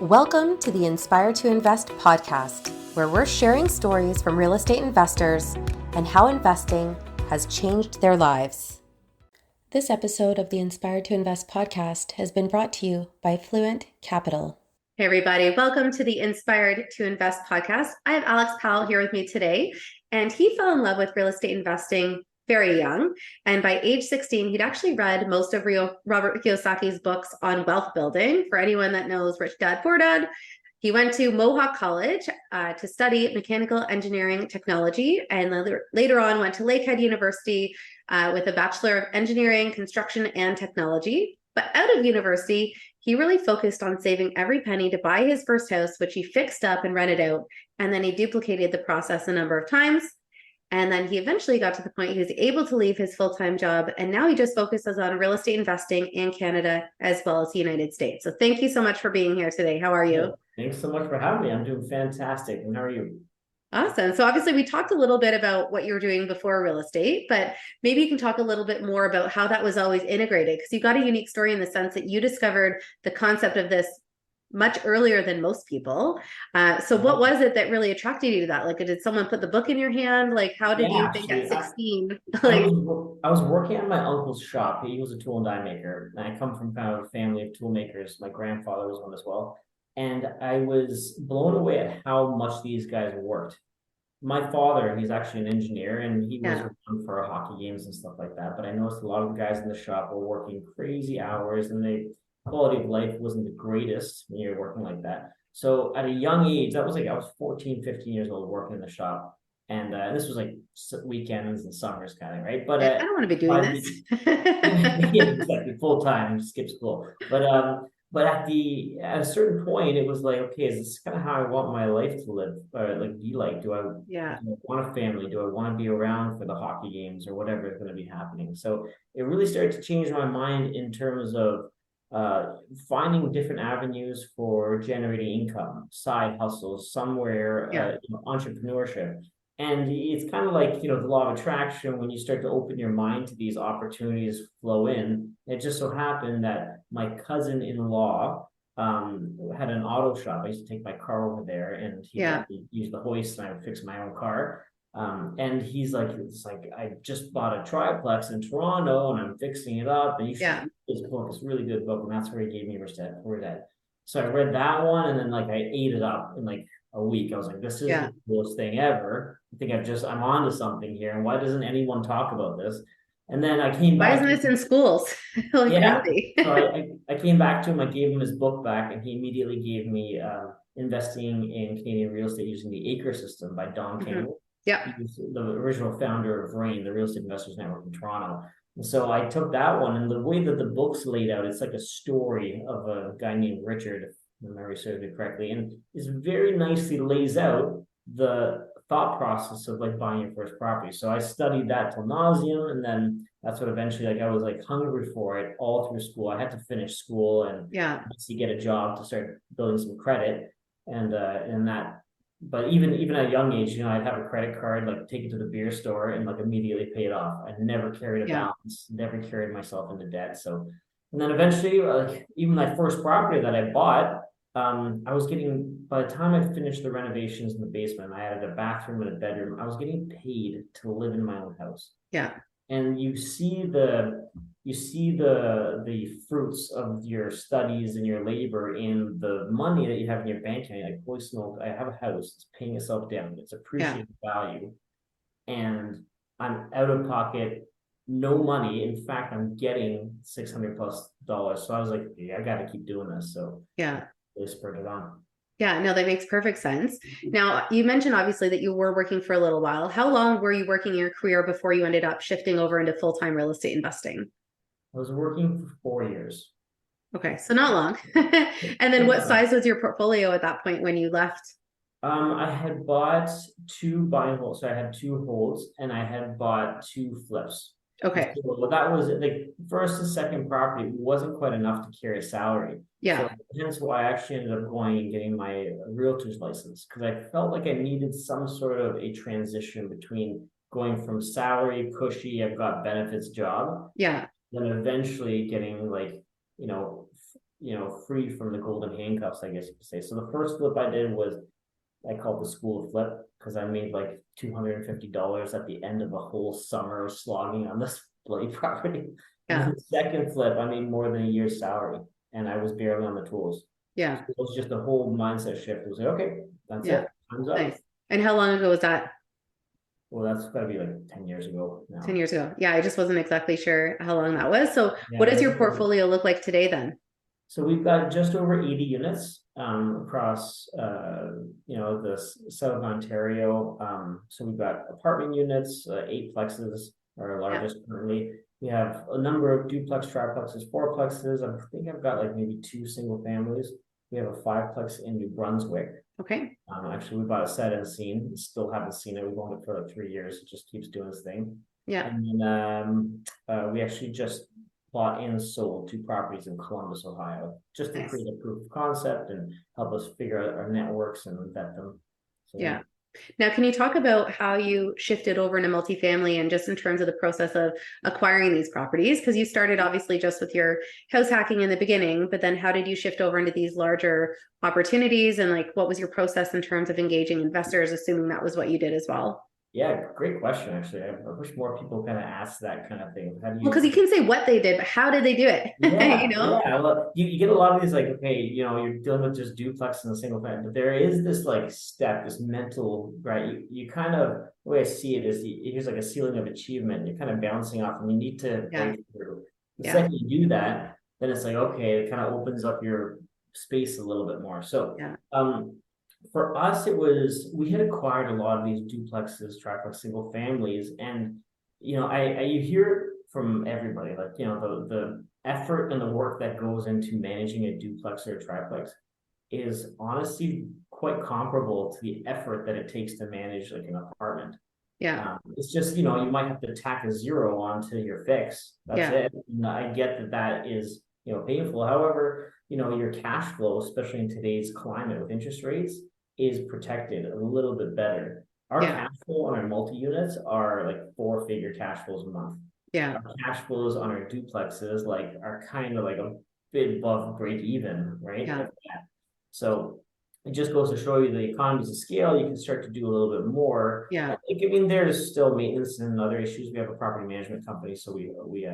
Welcome to the Inspire to Invest podcast, where we're sharing stories from real estate investors and how investing has changed their lives. This episode of the Inspire to Invest podcast has been brought to you by Fluent Capital. Hey everybody, welcome to the Inspired to Invest podcast. I have Alex Powell here with me today, and he fell in love with real estate investing very young. And by age 16, he'd actually read most of Robert Kiyosaki's books on wealth building. For anyone that knows Rich Dad, Poor Dad, he went to Mohawk College to study mechanical engineering technology, and later on went to Lakehead University with a Bachelor of Engineering, Construction, and Technology. But out of university, he really focused on saving every penny to buy his first house, which he fixed up and rented out. And then he duplicated the process a number of times. And then he eventually got to the point he was able to leave his full-time job. And now he just focuses on real estate investing in Canada as well as the United States. So thank you so much for being here today. How are you? Thanks so much for having me. I'm doing fantastic. And how are you? Awesome. So obviously we talked a little bit about what you were doing before real estate, but maybe you can talk a little bit more about how that was always integrated, because you've got a unique story in the sense that you discovered the concept of this much earlier than most people. So what was it that really attracted you to that? Like, did someone put the book in your hand? Like, how did you think at 16? I was working at my uncle's shop. He was a tool and die maker. And I come from kind of a family of tool makers. My grandfather was one as well. And I was blown away at how much these guys worked. My father, he's actually an engineer, and he was around for hockey games and stuff like that. But I noticed a lot of the guys in the shop were working crazy hours, and the quality of life wasn't the greatest when you're working like that. So at a young age, I was 14, 15 years old working in the shop. And this was like weekends and summers kind of, right? But I don't want to be doing this. Yeah, exactly, full time, skip school. But at a certain point, it was like, okay, is this kind of how I want my life to live, or like be like? Do I want a family? Do I want to be around for the hockey games or whatever is going to be happening? So it really started to change my mind in terms of finding different avenues for generating income, side hustles, somewhere, entrepreneurship. And it's kind of like, the law of attraction. When you start to open your mind to these opportunities flow in, it just so happened that my cousin-in-law had an auto shop. I used to take my car over there, and he would use the hoist, and I would fix my own car. And he's like, I just bought a triplex in Toronto, and I'm fixing it up. And you should read this book. It's a really good book. And that's where he gave me Rich Dad, Poor Dad. So I read that one, and then I ate it up in a week. I was like, this is the coolest thing ever. I think I'm onto something here. And why doesn't anyone talk about this? And then I came back. Why isn't this in schools? So I came back to him. I gave him his book back, and he immediately gave me Investing in Canadian Real Estate Using the Acre System by Don Campbell. Yeah. He's the original founder of RAIN, the Real Estate Investors Network in Toronto. And so I took that one, and the way that the book's laid out, it's like a story of a guy named Richard, if my memory serves me correctly, and it very nicely lays out the thought process of buying your first property. So I studied that till nauseum, and then that's what eventually I was hungry for it all through school. I had to finish school and get a job to start building some credit, and that. But even at a young age, I'd have a credit card, take it to the beer store and immediately pay it off. I never carried a balance, never carried myself into debt. So, and then eventually, even my first property that I bought, I was getting, by the time I finished the renovations in the basement, I added a bathroom and a bedroom. I was getting paid to live in my own house. Yeah. And you see the fruits of your studies and your labor in the money that you have in your bank account. Holy smoke, I have a house, it's paying itself down, it's appreciated value, and I'm out of pocket, no money. In fact, I'm getting $600+ So I was like, I got to keep doing this. So really spurred it on. Yeah, no, that makes perfect sense. Now, you mentioned obviously that you were working for a little while. How long were you working your career before you ended up shifting over into full-time real estate investing? I was working for 4 years. Okay, so not long. And then what size was your portfolio at that point when you left? I had bought 2 buy and hold. So I had 2 holds, and I had bought 2 flips. Okay. So that was first and second property wasn't quite enough to carry a salary. Yeah. So hence why I actually ended up going and getting my realtor's license, because I felt like I needed some sort of a transition between going from salary, cushy, I've got benefits job. Yeah. Then eventually getting free from the golden handcuffs, I guess you could say. So the first flip I did was, I called the school flip, because I made like $250 at the end of a whole summer of slogging on this bloody property. And then Yeah. the second flip, I made more than a year's salary, and I was barely on the tools. Yeah. So it was just a whole mindset shift. It was like, okay, that's Yeah. it. Time's up. Nice. And how long ago was that? Well, that's got to be like 10 years ago 10 now. years ago. Yeah, I just wasn't exactly sure how long that was. So Yeah, what does your portfolio look like today then? so we've got just over 80 units across, the south of Ontario. So we've got apartment units, 8 plexes are our largest currently. We have a number of duplex, triplexes, fourplexes. I think I've got like maybe 2 single families. We have a 5-plex in New Brunswick. Okay. Actually, we bought a set and scene. Still haven't seen it. We've owned it for like 3 years. It just keeps doing its thing. Yeah. And then we actually just bought and sold 2 properties in Columbus, Ohio, just to create a proof of concept and help us figure out our networks and vet them. So, yeah. Now, can you talk about how you shifted over into multifamily and just in terms of the process of acquiring these properties? Because you started obviously just with your house hacking in the beginning, but then how did you shift over into these larger opportunities? And like, what was your process in terms of engaging investors, assuming that was what you did as well? Yeah, great question. Actually, I wish more people kind of ask that kind of thing. How do you? Well, because you can say what they did, but how did they do it? Yeah, yeah. Well, you get a lot of these like, okay, you're dealing with just duplex and a single family, but there is this like step, this mental, right? You kind of, the way I see it is, here's like a ceiling of achievement. You're kind of bouncing off, and you need to break through. The second you do that, then it's like, okay, it kind of opens up your space a little bit more. So, for us, we had acquired a lot of these duplexes, triplex, single families, and you hear from everybody, like, the effort and the work that goes into managing a duplex or a triplex is honestly quite comparable to the effort that it takes to manage like an apartment. It's just, you might have to tack a zero onto your fix. That's it. And I get that is, painful. However, your cash flow, especially in today's climate with interest rates, is protected a little bit better. Our cash flow on our multi-units are like 4-figure cash flows a month. Our cash flows on our duplexes are kind of like a bit above break even, right? So it just goes to show you the economies of scale. You can start to do a little bit more. There's still maintenance and other issues. We have a property management company, so we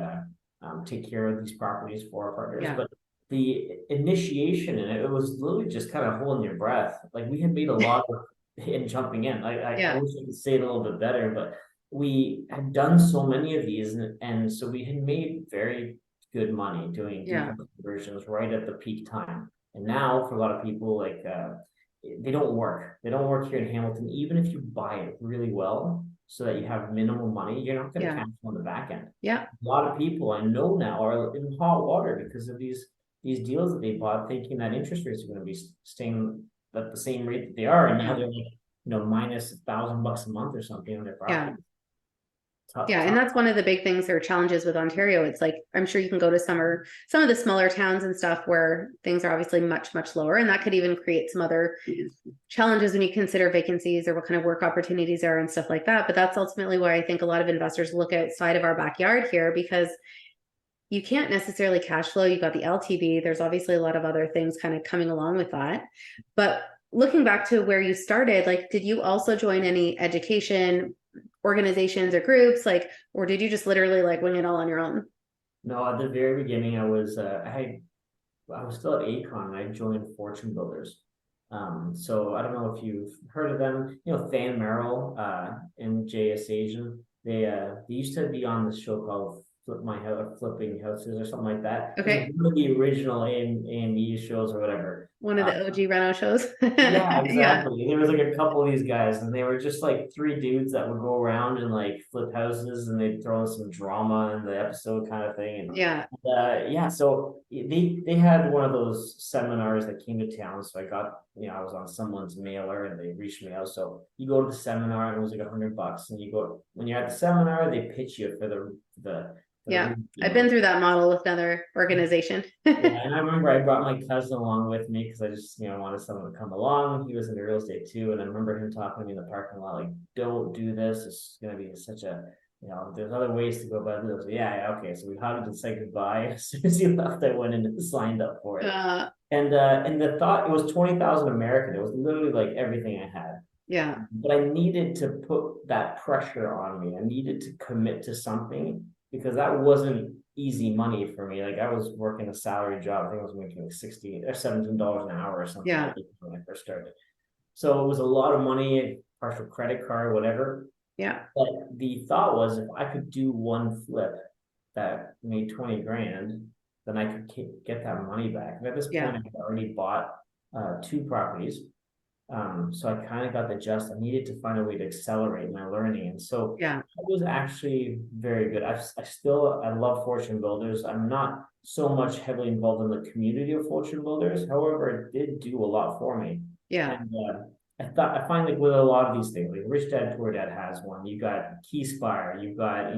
take care of these properties for our partners. But the initiation in it was literally just kind of holding your breath. Like, we had made a lot of in jumping in. I wish I could say it a little bit better, but we had done so many of these, and so we had made very good money doing conversions right at the peak time. And now for a lot of people, they don't work. They don't work here in Hamilton. Even if you buy it really well, so that you have minimal money, you're not going to cash on the back end. A lot of people I know now are in hot water because of these deals that they bought, thinking that interest rates are going to be staying at the same rate that they are, and now they're like, minus $1,000 a month or something on their property. And that's one of the big things or challenges with Ontario. It's like, I'm sure you can go to some of the smaller towns and stuff where things are obviously much, much lower. And that could even create some other challenges when you consider vacancies or what kind of work opportunities are and stuff like that. But that's ultimately why I think a lot of investors look outside of our backyard here, because you can't necessarily cash flow. You've got the LTV. There's obviously a lot of other things kind of coming along with that. But looking back to where you started, like, did you also join any education organizations or groups, or did you just literally wing it all on your own? No, at the very beginning, I was still at Acon, and I joined Fortune Builders. So I don't know if you've heard of them. Than Merrill and J.S. Asian. They used to be on this show called Flipping Houses or something like that. Okay. One of the original A&E shows or whatever. One of the OG Reno shows. Yeah, exactly. There was a couple of these guys, and they were just 3 dudes that would go around and flip houses, and they'd throw in some drama in the episode kind of thing. And so they had one of those seminars that came to town. So I got, I was on someone's mailer, and they reached me out. So you go to the seminar, and it was like $100, and when you're at the seminar, they pitch you for the I've been through that model with another organization. And I remember I brought my cousin along with me because I just, wanted someone to come along. He was into real estate too. And I remember him talking to me in the parking lot, like, don't do this. It's going to be such a there's other ways to go about this. Yeah, okay. So we hugged and said goodbye. As soon as he left, I went in and signed up for it. And the thought, it was 20,000 American. It was literally like everything I had. Yeah. But I needed to put that pressure on me. I needed to commit to something because that wasn't easy money for me. Like I was working a salary job. I think I was making like 16 or $17 an hour or something like that when I first started. So it was a lot of money, partial credit card, whatever. Yeah. But the thought was if I could do one flip that made 20 grand, then I could get that money back. And at this point, I had already bought 2 properties. So I kind of got the gist. I needed to find a way to accelerate my learning. And so it was actually very good. I love fortune builders. I'm not so much heavily involved in the community of fortune builders. However, it did do a lot for me. Yeah. And I find like with a lot of these things, like Rich Dad Poor Dad has one. You got Keyspire, you've got,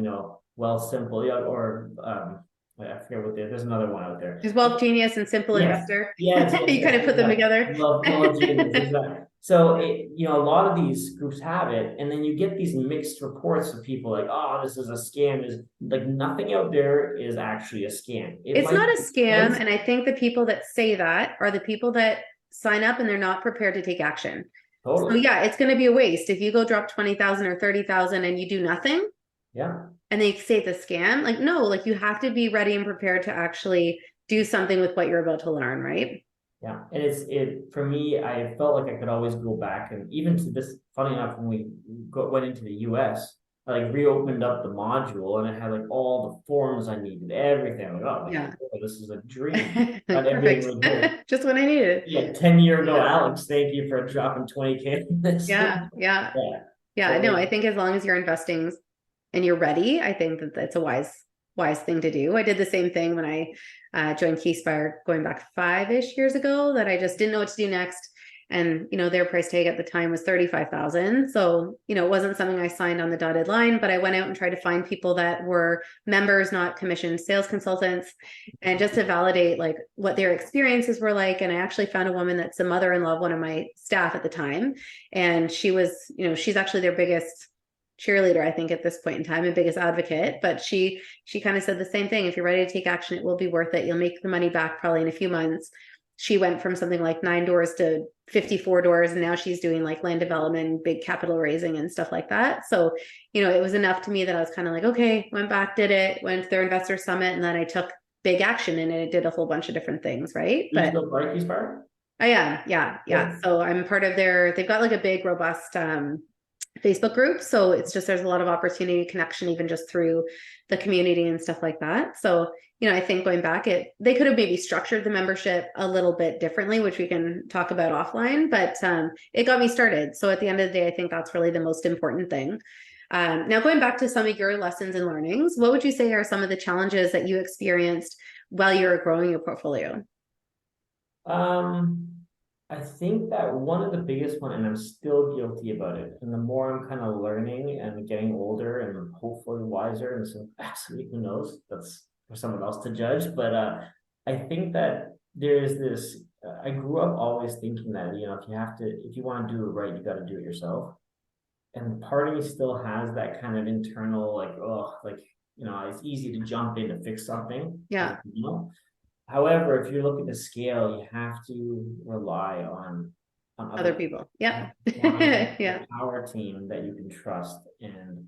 Well Simple, or I forget what there's another one out there. There's Wealth Genius and Simple Investor. Yeah, you kind of put them together. Love Genius, exactly. So a lot of these groups have it, and then you get these mixed reports of people like, oh, this is a scam. Is like nothing out there is actually a scam. It's not a scam, and I think the people that say that are the people that sign up and they're not prepared to take action. Totally. So yeah, it's going to be a waste if you go drop 20,000 or 30,000 and you do nothing. Yeah. And they say it's a scam. Like, no, like you have to be ready and prepared to actually do something with what you're about to learn, right? Yeah. And for me, I felt like I could always go back, and even to this, funny enough, when we went into the US, I like reopened up the module and it had like all the forms I needed, everything. I'm like, oh, this is a dream. Perfect. Just what I needed. Yeah, 10 years ago, Alex, thank you for dropping 20K in this. Yeah. No, I think as long as you're investing and you're ready, I think that that's a wise thing to do. I did the same thing when I joined Keyspire going back 5-ish years ago, that I just didn't know what to do next. And, their price tag at the time was 35,000. So, it wasn't something I signed on the dotted line, but I went out and tried to find people that were members, not commissioned sales consultants, and just to validate like what their experiences were like. And I actually found a woman that's a mother-in-law of one of my staff at the time. And she was, she's actually their biggest cheerleader, I think, at this point in time, and biggest advocate. But she kind of said the same thing. If you're ready to take action, it will be worth it. You'll make the money back probably in a few months. She went from something like 9 doors to 54 doors. And now she's doing like land development, big capital raising and stuff like that. So, it was enough to me that I was kind of like, okay, went back, did it, went to their investor summit. And then I took big action and it did a whole bunch of different things. Right. But still part of Keyspire? I am. Yeah. So I'm part of they've got like a big, robust, Facebook group. So it's just, there's a lot of opportunity connection, even just through the community and stuff like that. So, I think going back, they could have maybe structured the membership a little bit differently, which we can talk about offline, but it got me started. So at the end of the day, I think that's really the most important thing. Now, going back to some of your lessons and learnings, what would you say are some of the challenges that you experienced while you were growing your portfolio? I think that one of the biggest one, and I'm still guilty about it, and the more I'm kind of learning and getting older and hopefully wiser, and so absolutely who knows, that's for someone else to judge. But I think that there's this, I grew up always thinking that, if you want to do it right, you got to do it yourself. And part of me still has that kind of internal, like, it's easy to jump in to fix something. Yeah. However, if you're looking to scale, you have to rely on other people. Yeah. Yeah. Our team that you can trust. And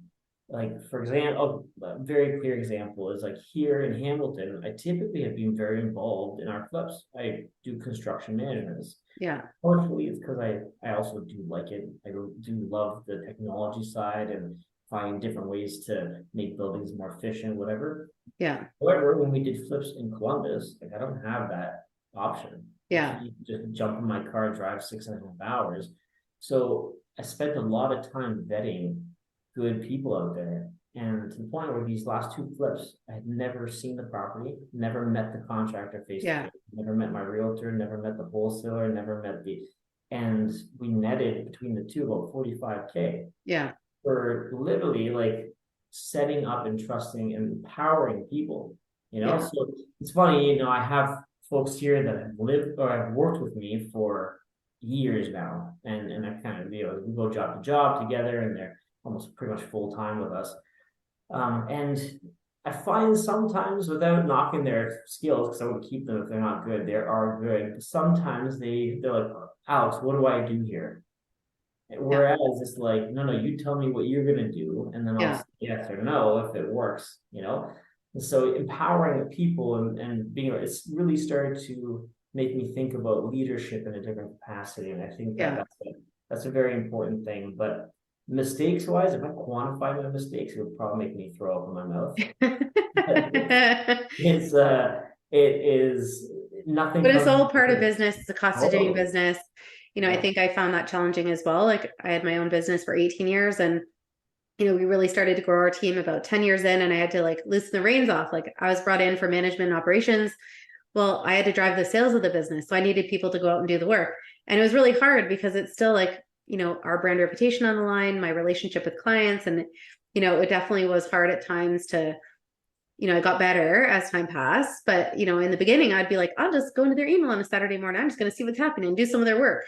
like, for example, a very clear example is like here in Hamilton, I typically have been very involved in our flips. I do construction management. Yeah. Partially it's because I also do like it. I do love the technology side and find different ways to make buildings more efficient, whatever. Yeah. However, when we did flips in Columbus, like I don't have that option. Yeah. You just jump in my car, drive 6.5 hours. So I spent a lot of time vetting good people out there. And to the point where these last 2 flips, I had never seen the property, never met the contractor face to face, never met my realtor, never met the wholesaler, never met and we netted between the two about 45K. Yeah. For literally like setting up and trusting and empowering people, So it's funny, I have folks here that have lived or have worked with me for years now, and I kind of, we go job to job together, and they're almost pretty much full time with us. And I find sometimes, without knocking their skills, because I would keep them if they're not good, they are good. But sometimes they're like, Alex, what do I do here? Yeah. Whereas it's like, no, you tell me what you're gonna do, and then I'll Yeah. say yes or no if it works, And so empowering the people and being, it's really started to make me think about leadership in a different capacity. And I think that Yeah. that's a very important thing. But mistakes wise, if I quantify my mistakes, it would probably make me throw up in my mouth. It's it is nothing But it's comes all part of business. It's a cost of doing totally. business. I Yeah. think I found that challenging as well. Like I had my own business for 18 years and we really started to grow our team about 10 years in and I had to like loosen the reins off. Like I was brought in for management and operations. Well, I had to drive the sales of the business. So I needed people to go out and do the work. And it was really hard because it's still like, our brand reputation on the line, my relationship with clients. And, it definitely was hard at times to, it got better as time passed. But, in the beginning, I'd be like, I'll just go into their email on a Saturday morning. I'm just going to see what's happening and do some of their work.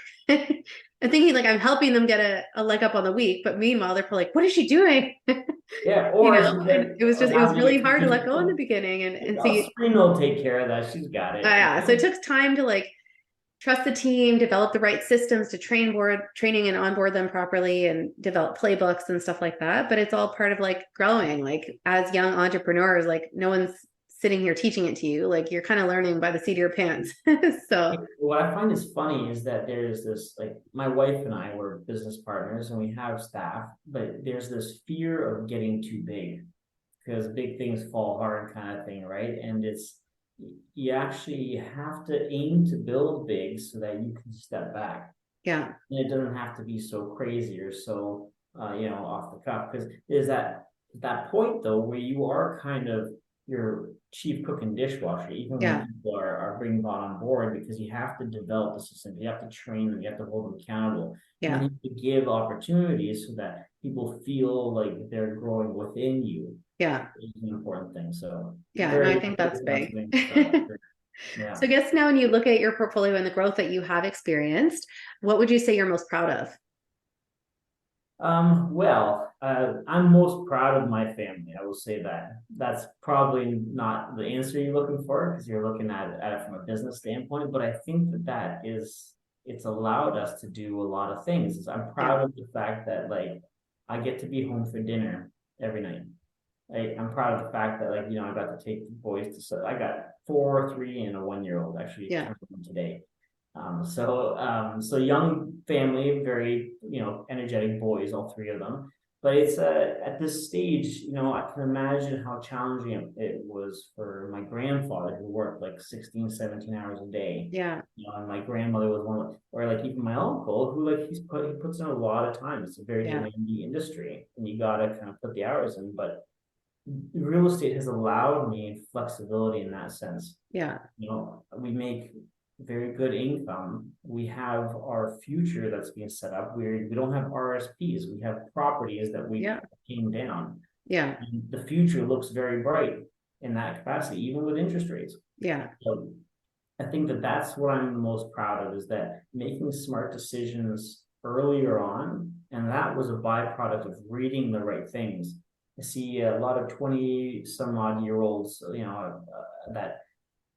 I'm thinking like I'm helping them get a leg up on the week. But meanwhile, they're probably like, what is she doing? Yeah, or she's And like, it was having really it hard to just, let go in the beginning. And so Screen will take care of that. She's got it. yeah, so it took time to like trust the team, develop the right systems to training and onboard them properly and develop playbooks and stuff like that. But it's all part of like growing, like as young entrepreneurs, like no one's sitting here teaching it to you. Like you're kind of learning by the seat of your pants. So What I find is funny is that there's this, like, my wife and I were business partners and we have staff, but there's this fear of getting too big because big things fall hard kind of thing, right? And you actually have to aim to build big so that you can step back. yeah. And it doesn't have to be so crazy or so off the cuff, because there's that point though where you are kind of your chief cook and dishwasher, even when Yeah. people are being brought on board, because you have to develop the system, you have to train them, you have to hold them accountable, and then Yeah. you have to give opportunities so that people feel like they're growing within you. Yeah. Is an important thing. So Yeah. No, I very think that's big. fascinating stuff. So Yeah. I guess now when you look at your portfolio and the growth that you have experienced, what would you say you're most proud of? I'm most proud of my family. I will say that. That's probably not the answer you're looking for because you're looking at it from a business standpoint. But I think it's allowed us to do a lot of things. I'm Yeah. proud of the fact that like I get to be home for dinner every night. I'm proud of the fact that I got to take the boys to. So I got 4, 3, and a 1 year old actually Yeah. today. So young family, very, energetic boys, all three of them. But it's at this stage, I can imagine how challenging it was for my grandfather who worked like 16, 17 hours a day. Yeah. And my grandmother was one, or like even my uncle who like he puts in a lot of time. It's a very Yeah. demanding industry, and you gotta kind of put the hours in. But real estate has allowed me flexibility in that sense. Yeah. We make very good income. We have our future that's being set up. We don't have RSPs. We have properties that we came down. Yeah. And the future looks very bright in that capacity, even with interest rates. Yeah. So I think that that's what I'm most proud of, is that making smart decisions earlier on, and that was a byproduct of reading the right things. I see a lot of 20 some odd year olds, that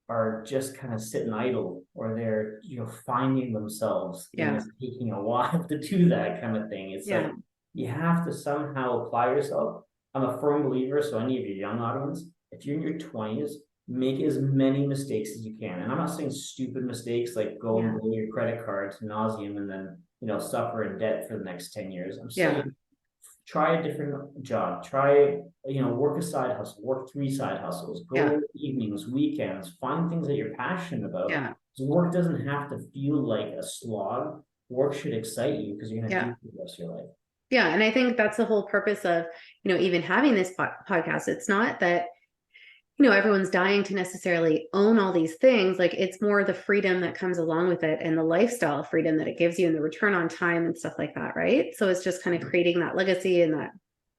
are just kind of sitting idle, or they're finding themselves, and it's taking a while to do that kind of thing. It's like you have to somehow apply yourself. I'm a firm believer, so any of your young audience, if you're in your 20s, make as many mistakes as you can. And I'm not saying stupid mistakes like go and blow your credit card to nauseum and then suffer in debt for the next 10 years. I'm saying try a different job, try work a side hustle, work 3 side hustles, go evenings, weekends, find things that you're passionate about. So work doesn't have to feel like a slog. Work should excite you because you're going to do it for the rest of your life. Yeah. And I think that's the whole purpose of, even having this podcast. It's not that, everyone's dying to necessarily own all these things. Like it's more the freedom that comes along with it and the lifestyle freedom that it gives you and the return on time and stuff like that. Right. So it's just kind of creating that legacy and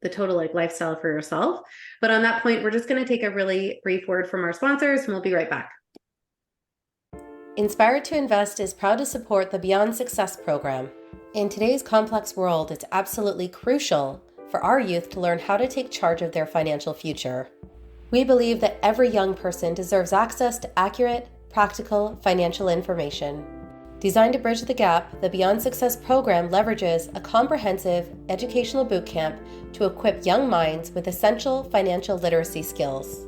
the total like lifestyle for yourself. But on that point, we're just going to take a really brief word from our sponsors and we'll be right back. Inspired to Invest is proud to support the Beyond Success program. In today's complex world, it's absolutely crucial for our youth to learn how to take charge of their financial future. We believe that every young person deserves access to accurate, practical financial information. Designed to bridge the gap, the Beyond Success program leverages a comprehensive educational bootcamp to equip young minds with essential financial literacy skills.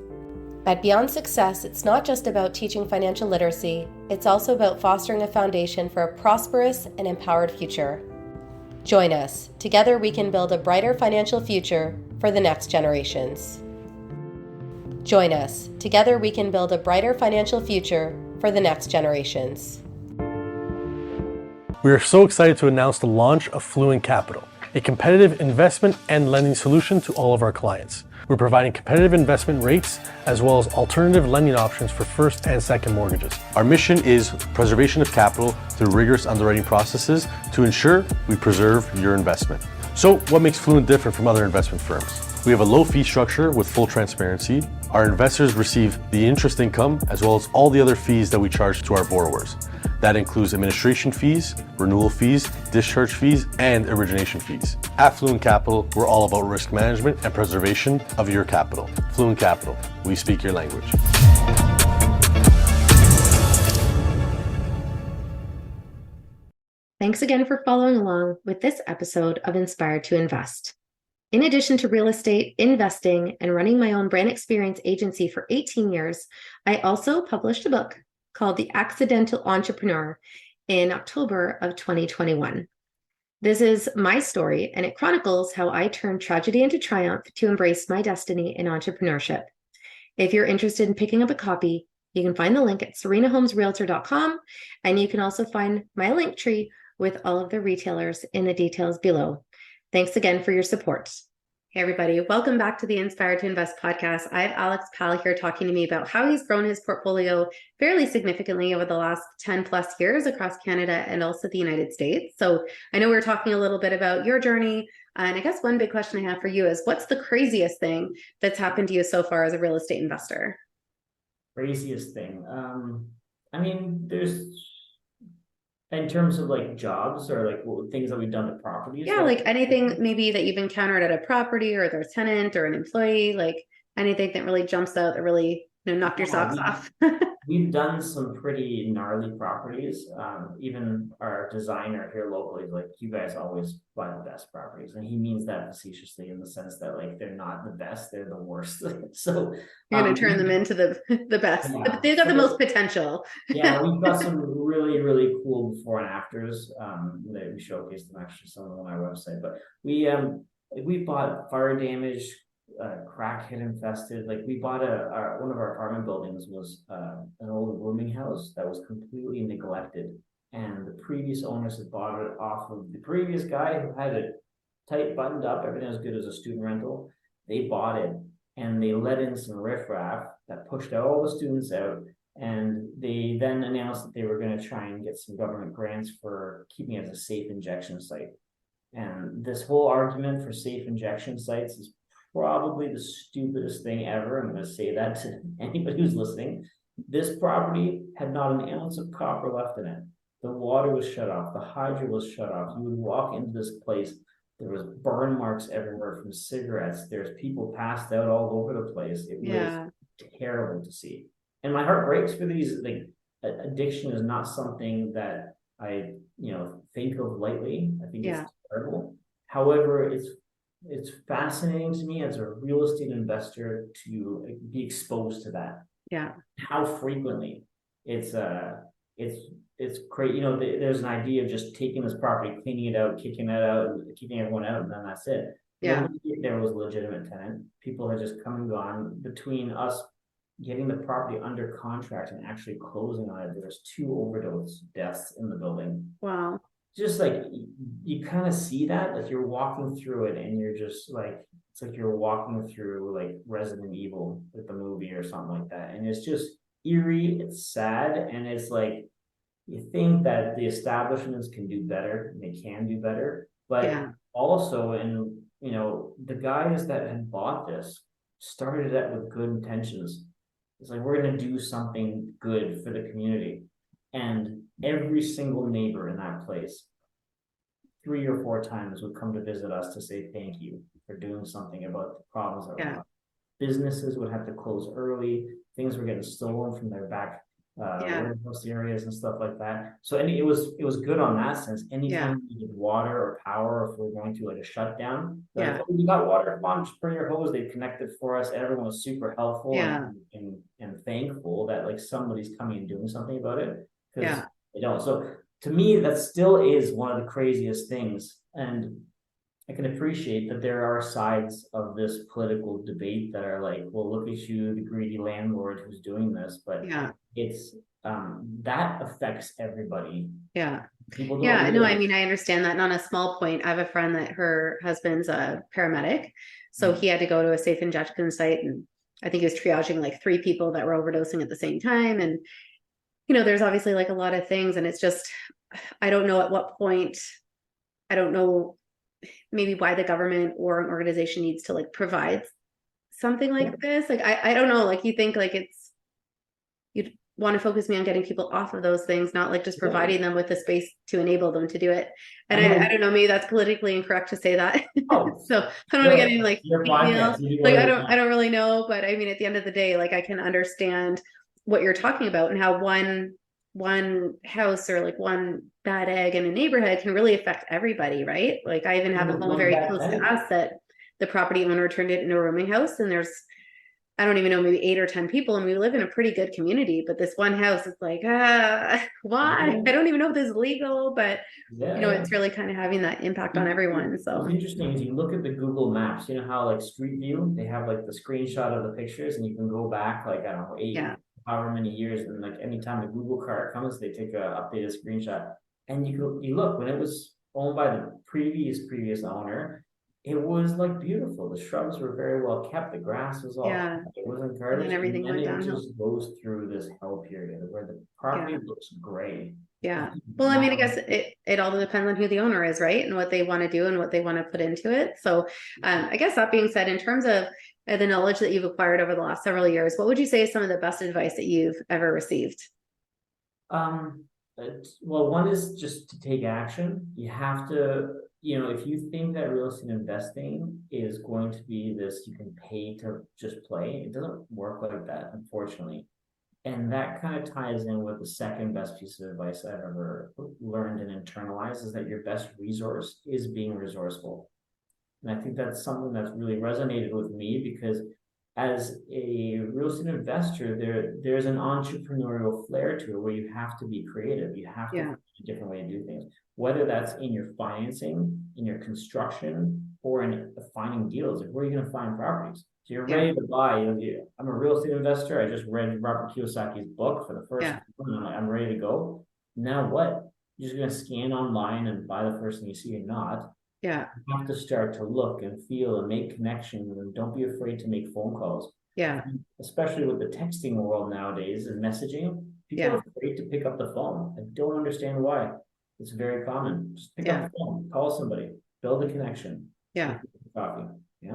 At Beyond Success, it's not just about teaching financial literacy, it's also about fostering a foundation for a prosperous and empowered future. Join us. Together we can build a brighter financial future for the next generations. Join us. Together we can build a brighter financial future for the next generations. We are so excited to announce the launch of Fluent Capital, a competitive investment and lending solution to all of our clients. We're providing competitive investment rates as well as alternative lending options for first and second mortgages. Our mission is preservation of capital through rigorous underwriting processes to ensure we preserve your investment. So what makes Fluent different from other investment firms? We have a low fee structure with full transparency. Our investors receive the interest income as well as all the other fees that we charge to our borrowers. That includes administration fees, renewal fees, discharge fees, and origination fees. At Fluent Capital, we're all about risk management and preservation of your capital. Fluent Capital, we speak your language. Thanks again for following along with this episode of Inspired to Invest. In addition to real estate, investing, and running my own brand experience agency for 18 years, I also published a book called The Accidental Entrepreneur in October of 2021. This is my story, and it chronicles how I turned tragedy into triumph to embrace my destiny in entrepreneurship. If you're interested in picking up a copy, you can find the link at serenahomesrealtor.com, and you can also find my link tree with all of the retailers in the details below. Thanks again for your support. Hey everybody, welcome back to the Inspired to Invest podcast. I have Alex Pal here talking to me about how he's grown his portfolio fairly significantly over the last 10 plus years across Canada and also the United States. So I know we were talking a little bit about your journey. And I guess one big question I have for you is, what's the craziest thing that's happened to you so far as a real estate investor? Craziest thing. There's in terms of like jobs or like things that we've done to properties. Yeah, like anything maybe that you've encountered at a property or their tenant or an employee, like anything that really jumps out that really knocked your socks off. We've done some pretty gnarly properties. Even our designer here locally is like, you guys always buy the best properties. And he means that facetiously in the sense that like they're not the best, they're the worst. So you're going to turn them into the best. Yeah. They've got the most potential. Yeah, we've got some really, really cool before and afters. That we showcased them actually some of them on our website. But we bought fire damage, crack hit infested. Like we bought one of our apartment buildings was an old rooming house that was completely neglected, and the previous owners had bought it off of the previous guy who had it tight, buttoned up, everything was good as a student rental. They bought it and they let in some riffraff that pushed all the students out, and they then announced that they were going to try and get some government grants for keeping it as a safe injection site. And this whole argument for safe injection sites is probably the stupidest thing ever. I'm going to say that to anybody who's listening. This property had not an ounce of copper left in it. The water was shut off. The hydro was shut off. You would walk into this place. There was burn marks everywhere from cigarettes. There's people passed out all over the place. It was terrible to see. And my heart breaks for these. Like, addiction is not something that I, think of lightly. I think it's terrible. However, it's fascinating to me as a real estate investor to be exposed to that. Yeah. How frequently it's great. There's an idea of just taking this property, cleaning it out, kicking it out, and kicking everyone out, and then that's it. Yeah. There was a legitimate tenant. People had just come and gone. Between us getting the property under contract and actually closing on it, there was 2 overdose deaths in the building. Wow. Just like you kind of see that, like you're walking through it and you're just like, it's like you're walking through like Resident Evil with the movie or something like that. And it's just eerie, it's sad, and it's like, you think that the establishments can do better, and they can do better, but also, and the guys that had bought this started it with good intentions. It's like, we're going to do something good for the community. And every single neighbor in that place 3 or 4 times would come to visit us to say thank you for doing something about the problems that were Yeah. businesses would have to close early. Things were getting stolen from their back Yeah. warehouse areas and stuff like that. So it was good on that sense. Anytime you needed water or power, or if we were going through like a shutdown, like, Yeah. oh, you got water, come on, just bring your hose. They connected for us. Everyone was super helpful Yeah. and thankful that like somebody's coming and doing something about it, because Yeah. they don't. So to me, that still is one of the craziest things. And I can appreciate that there are sides of this political debate that are like, well, look at you, the greedy landlord who's doing this, but Yeah. it's that affects everybody. Yeah. People don't Yeah, no, I realize. mean, I understand that. And on a small point, I have a friend that her husband's a paramedic. So he had to go to a safe injection site, and I think he was triaging like 3 people that were overdosing at the same time. And, there's obviously like a lot of things, and it's just, I don't know at what point, I don't know maybe why the government or an organization needs to like provide something like this. Like, I don't know, like you think like you'd want to focus me on getting people off of those things, not like just providing them with the space to enable them to do it. And I don't know, maybe that's politically incorrect to say that. Oh, So I don't want to get any like podcast, like I don't really know, but I mean at the end of the day, like I can understand what you're talking about and how one house or like one bad egg in a neighborhood can really affect everybody, right? Like I even have a home very close to us that the property owner turned it into a rooming house, and there's, I don't even know, maybe 8 or 10 people, and we live in a pretty good community, but this one house is like, why? I don't even know if this is legal, but it's really kind of having that impact on everyone. So what's interesting is you look at the Google Maps, you know how like Street View, they have like the screenshot of the pictures, and you can go back like, I don't know, 8, however many years, and like anytime the Google cart comes, they take a updated screenshot. And you look, when it was owned by the previous owner, it was like beautiful. The shrubs were very well kept. The grass was all kept. It wasn't garbage. And then everything went downhill. It just goes through this hell period where the property looks gray. Yeah. Well, I mean, I guess it all depends on who the owner is, right? And what they want to do and what they want to put into it. So I guess that being said, in terms of the knowledge that you've acquired over the last several years, what would you say is some of the best advice that you've ever received? Well, one is just to take action. You have to, if you think that real estate investing is going to be this, you can pay to just play, it doesn't work like that, unfortunately. And that kind of ties in with the second best piece of advice I've ever learned and internalized, is that your best resource is being resourceful. And I think that's something that's really resonated with me, because as a real estate investor, there's an entrepreneurial flair to it where you have to be creative. You have to find a different way to do things, whether that's in your financing, in your construction, or in finding deals. Like, where are you going to find properties? So you're ready to buy. I'm a real estate investor. I just read Robert Kiyosaki's book for the first time, and I'm ready to go. Now what? You're just going to scan online and buy the first thing you see or not. Yeah. You have to start to look and feel and make connections, and don't be afraid to make phone calls. Yeah. Especially with the texting world nowadays and messaging, people are afraid to pick up the phone. I don't understand why. It's very common. Just pick up the phone, call somebody, build a connection. Coffee.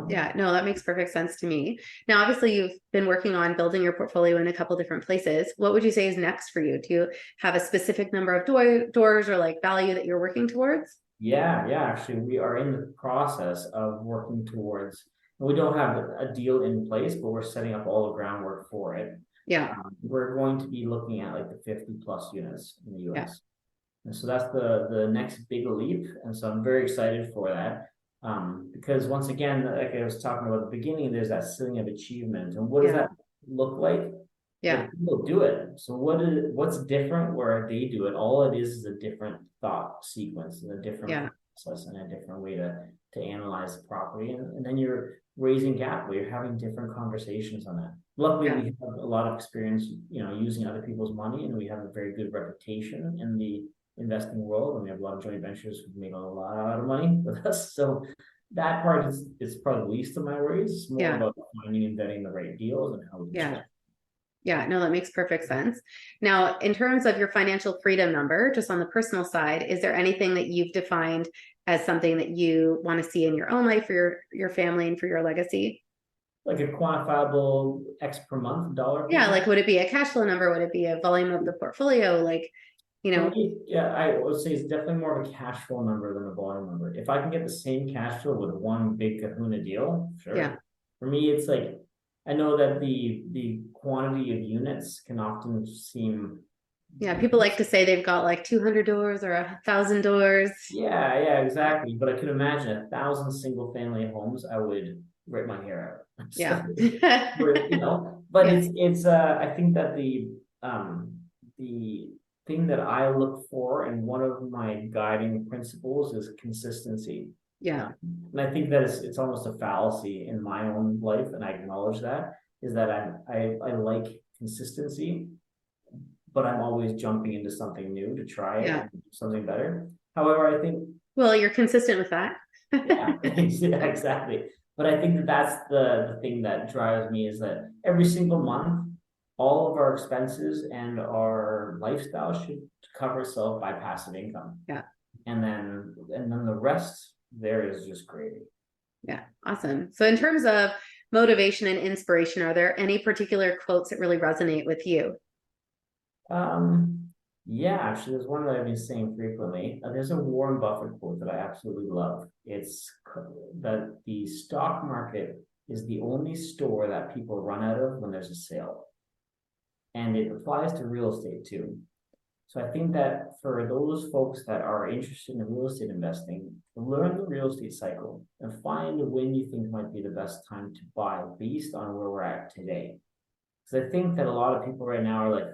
Yeah, no, that makes perfect sense to me. Now, obviously, you've been working on building your portfolio in a couple different places. What would you say is next for you? Do you have a specific number of doors or like value that you're working towards? Yeah, actually, we are in the process of working towards, we don't have a deal in place, but we're setting up all the groundwork for it. Yeah. We're going to be looking at like the 50 plus units in the US. And so that's the next big leap. And so I'm very excited for that. Because once again, like I was talking about at the beginning, there's that ceiling of achievement. And what does that look like? Yeah. People do it. So what's different where they do it? All it is a different thought sequence and a different process and a different way to analyze the property. And then you're raising gap where you're having different conversations on that. Luckily, we have a lot of experience, using other people's money, and we have a very good reputation in the investing world, and we have a lot of joint ventures who've made a lot of money with us. So that part is probably the least of my worries. It's more about finding and vetting the right deals and how we Yeah, no, that makes perfect sense. Now, in terms of your financial freedom number, just on the personal side, is there anything that you've defined as something that you want to see in your own life, for your family, and for your legacy? Like a quantifiable X per month dollar? Yeah, like would it be a cash flow number? Would it be a volume of the portfolio? Like, know? Yeah, I would say it's definitely more of a cash flow number than a volume number. If I can get the same cash flow with one big kahuna deal, sure. Yeah. For me, it's like, I know that the quantity of units can often seem. Yeah, people like to say they've got like 200 doors or 1,000 doors. Yeah, exactly. But I could imagine 1,000 single family homes, I would rip my hair out. Yeah. But Yeah. it's I think that the thing that I look for, and one of my guiding principles, is consistency. Yeah. And I think that it's almost a fallacy in my own life, and I acknowledge that, is that I like consistency, but I'm always jumping into something new to try it and do something better. However, I think, well, you're consistent with that. yeah, exactly. But I think that that's the thing that drives me, is that every single month, all of our expenses and our lifestyle should cover itself by passive income. Yeah. And then the rest there is just gravy. Yeah. Awesome. So in terms of motivation and inspiration, are there any particular quotes that really resonate with you? Yeah, actually, there's one that I've been saying frequently. There's a Warren Buffett quote that I absolutely love. It's that the stock market is the only store that people run out of when there's a sale. And it applies to real estate too. So I think that for those folks that are interested in real estate investing, learn the real estate cycle and find when you think might be the best time to buy based on where we're at today. Because I think that a lot of people right now are like,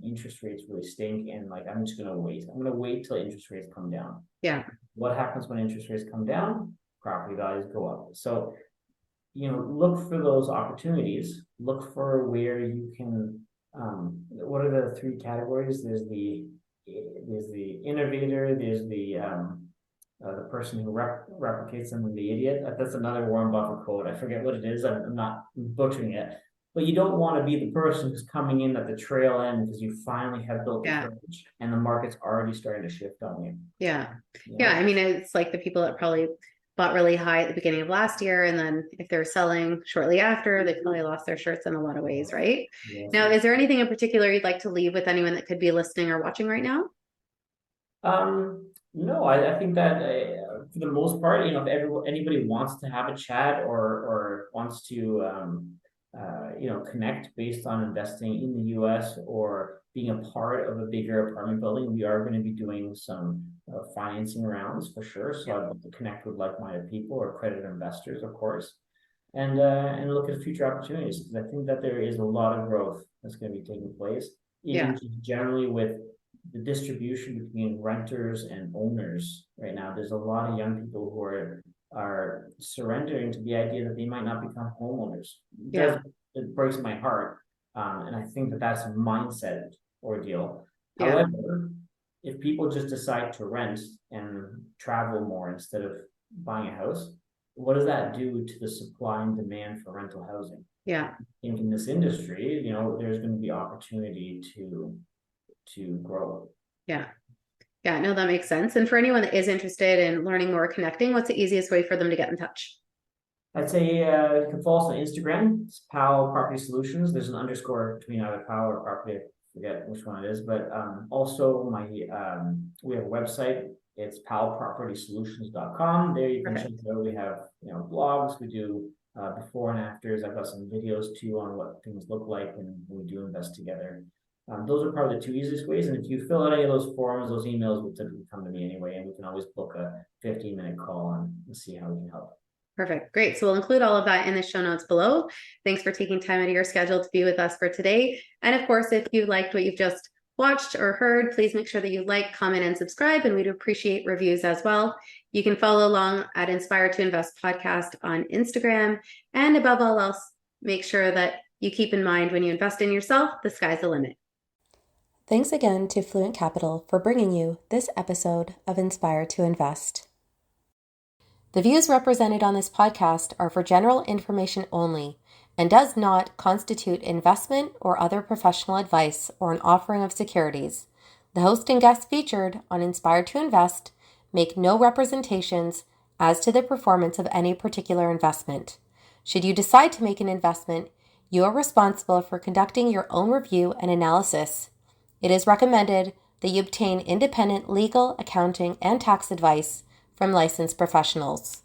interest rates really stink, and like, I'm just going to wait. I'm going to wait till interest rates come down. Yeah. What happens when interest rates come down? Property values go up. So, look for those opportunities. Look for where you can. What are the three categories? There's the innovator. There's the person who replicates them, and the idiot. That's another Warren Buffett quote. I forget what it is. I'm not butchering it. But you don't want to be the person who's coming in at the trail end because you finally have built the courage and the market's already starting to shift on you. Yeah. I mean, it's like the people that probably bought really high at the beginning of last year, and then if they're selling shortly after, they probably lost their shirts in a lot of ways, right? Yes. Now, is there anything in particular you'd like to leave with anyone that could be listening or watching right now? No, I think that for the most part, if anybody wants to have a chat or wants to connect based on investing in the US or being a part of a bigger apartment building, we are going to be doing some financing rounds for sure. So I'd love to connect with like-minded people or accredited investors, of course, and look at future opportunities, because I think that there is a lot of growth that's going to be taking place, even just generally with the distribution between renters and owners right now. There's a lot of young people who are surrendering to the idea that they might not become homeowners. It breaks my heart. And I think that that's a mindset ordeal. However, if people just decide to rent and travel more instead of buying a house, what does that do to the supply and demand for rental housing? I think in this industry, there's going to be opportunity to grow. No, that makes sense. And for anyone that is interested in learning more, connecting, what's the easiest way for them to get in touch? I'd say you can follow us on Instagram. It's PAL Property Solutions. There's an underscore between either PAL or Property. I forget which one it is. But also we have a website. It's palpropertysolutions.com. There you can check it out. We have blogs. We do before and afters. I've got some videos too on what things look like, and we do invest together. Those are probably the two easiest ways. And if you fill out any of those forms, those emails will typically come to me anyway, and we can always book a 15-minute call and see how we can help. Perfect. Great. So we'll include all of that in the show notes below. Thanks for taking time out of your schedule to be with us for today. And of course, if you liked what you've just watched or heard, please make sure that you like, comment, and subscribe. And we'd appreciate reviews as well. You can follow along at Inspire to Invest Podcast on Instagram. And above all else, make sure that you keep in mind when you invest in yourself, the sky's the limit. Thanks again to Fluent Capital for bringing you this episode of Inspire to Invest. The views represented on this podcast are for general information only and does not constitute investment or other professional advice or an offering of securities. The host and guests featured on Inspire to Invest make no representations as to the performance of any particular investment. Should you decide to make an investment, you are responsible for conducting your own review and analysis. It is recommended that you obtain independent legal, accounting, and tax advice from licensed professionals.